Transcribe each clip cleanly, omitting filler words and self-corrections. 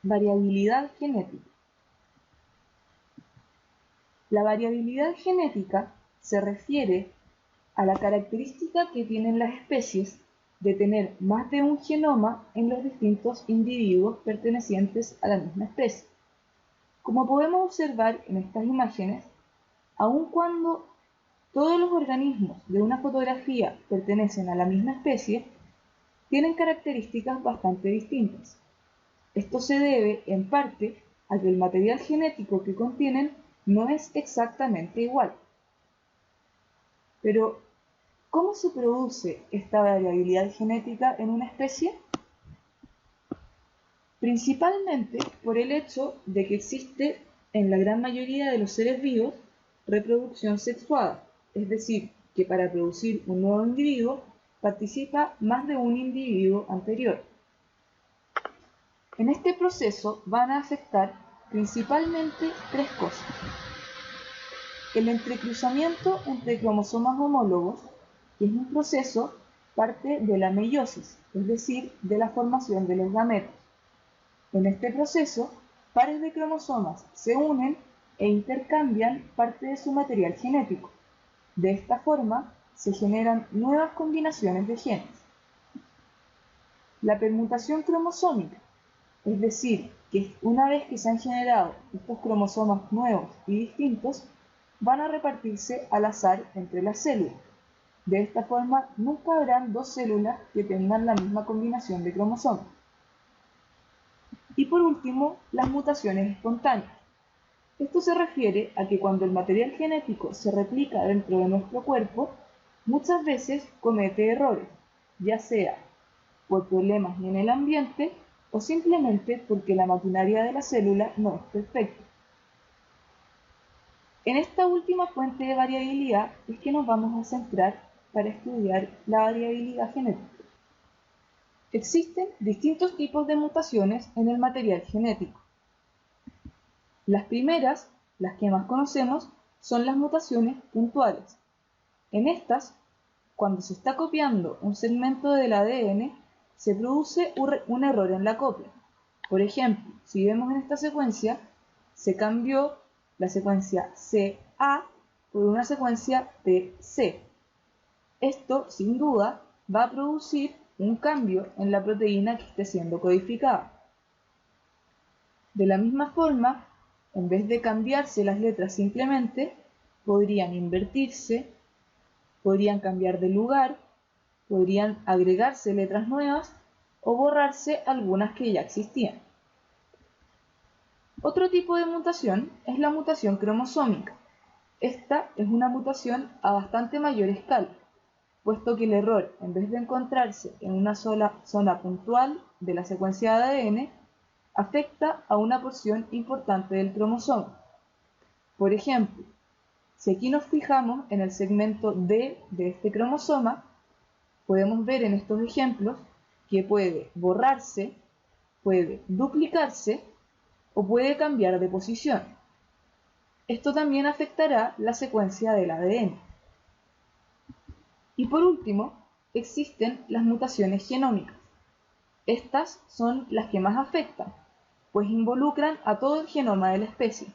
Variabilidad genética. La variabilidad genética se refiere a la característica que tienen las especies de tener más de un genoma en los distintos individuos pertenecientes a la misma especie. Como podemos observar en estas imágenes, aun cuando todos los organismos de una fotografía pertenecen a la misma especie, tienen características bastante distintas. Esto se debe, en parte, a que el material genético que contienen no es exactamente igual. Pero, ¿cómo se produce esta variabilidad genética en una especie? Principalmente por el hecho de que existe, en la gran mayoría de los seres vivos, reproducción sexuada, es decir, que para producir un nuevo individuo participa más de un individuo anterior. En este proceso van a afectar principalmente tres cosas: el entrecruzamiento entre cromosomas homólogos, que es un proceso parte de la meiosis, es decir, de la formación de los gametos. En este proceso, pares de cromosomas se unen e intercambian parte de su material genético. De esta forma, se generan nuevas combinaciones de genes. La permutación cromosómica, es decir, que una vez que se han generado estos cromosomas nuevos y distintos, van a repartirse al azar entre las células. De esta forma, nunca habrán dos células que tengan la misma combinación de cromosomas. Y por último, las mutaciones espontáneas. Esto se refiere a que cuando el material genético se replica dentro de nuestro cuerpo, muchas veces comete errores, ya sea por problemas en el ambiente o simplemente porque la maquinaria de la célula no es perfecta. En esta última fuente de variabilidad es que nos vamos a centrar para estudiar la variabilidad genética. Existen distintos tipos de mutaciones en el material genético. Las primeras, las que más conocemos, son las mutaciones puntuales. En estas, cuando se está copiando un segmento del ADN, se produce un error en la copia. Por ejemplo, si vemos en esta secuencia, se cambió la secuencia CA por una secuencia TC. Esto, sin duda, va a producir un cambio en la proteína que esté siendo codificada. De la misma forma, en vez de cambiarse las letras simplemente, podrían invertirse, podrían cambiar de lugar, podrían agregarse letras nuevas o borrarse algunas que ya existían. Otro tipo de mutación es la mutación cromosómica. Esta es una mutación a bastante mayor escala, puesto que el error, en vez de encontrarse en una sola zona puntual de la secuencia de ADN, afecta a una porción importante del cromosoma. Por ejemplo, si aquí nos fijamos en el segmento D de este cromosoma, podemos ver en estos ejemplos que puede borrarse, puede duplicarse o puede cambiar de posición. Esto también afectará la secuencia del ADN. Y por último, existen las mutaciones genómicas. Estas son las que más afectan, pues involucran a todo el genoma de la especie.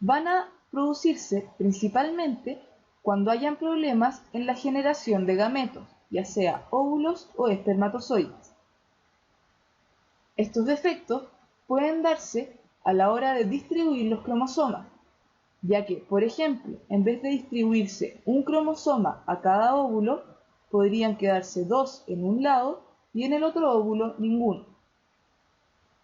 Van a producirse principalmente cuando hayan problemas en la generación de gametos, ya sea óvulos o espermatozoides. Estos defectos pueden darse a la hora de distribuir los cromosomas, ya que, por ejemplo, en vez de distribuirse un cromosoma a cada óvulo, podrían quedarse dos en un lado y en el otro óvulo ninguno.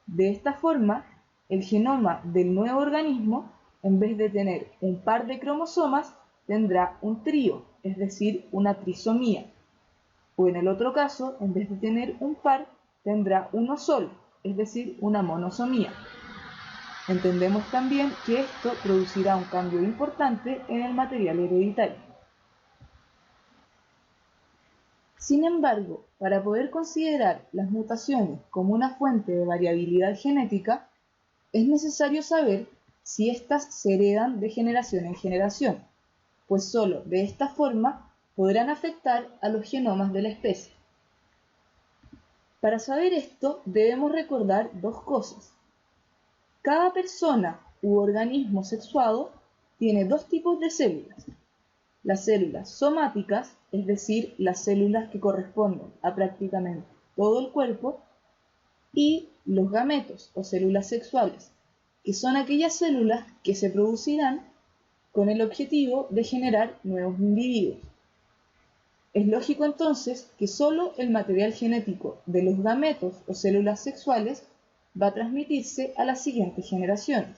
De esta forma, el genoma del nuevo organismo, en vez de tener un par de cromosomas, tendrá un trío, es decir, una trisomía. O en el otro caso, en vez de tener un par, tendrá uno solo, es decir, una monosomía. Entendemos también que esto producirá un cambio importante en el material hereditario. Sin embargo, para poder considerar las mutaciones como una fuente de variabilidad genética, es necesario saber si éstas se heredan de generación en generación, pues solo de esta forma podrán afectar a los genomas de la especie. Para saber esto, debemos recordar dos cosas. Cada persona u organismo sexuado tiene dos tipos de células. Las células somáticas, es decir, las células que corresponden a prácticamente todo el cuerpo, y los gametos o células sexuales, que son aquellas células que se producirán con el objetivo de generar nuevos individuos. Es lógico entonces que solo el material genético de los gametos o células sexuales va a transmitirse a las siguientes generaciones,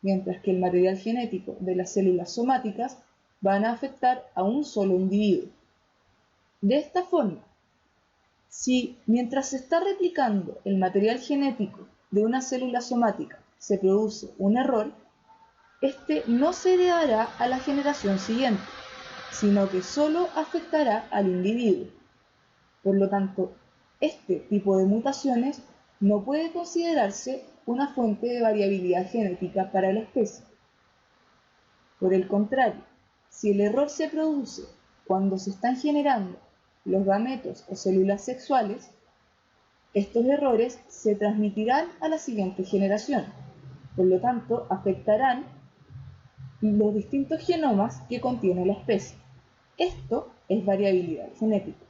mientras que el material genético de las células somáticas van a afectar a un solo individuo. De esta forma, si mientras se está replicando el material genético de una célula somática se produce un error, este no se heredará a la generación siguiente, sino que solo afectará al individuo. Por lo tanto, este tipo de mutaciones no puede considerarse una fuente de variabilidad genética para la especie. Por el contrario, si el error se produce cuando se están generando los gametos o células sexuales, estos errores se transmitirán a la siguiente generación, por lo tanto afectarán los distintos genomas que contiene la especie. Esto es variabilidad genética.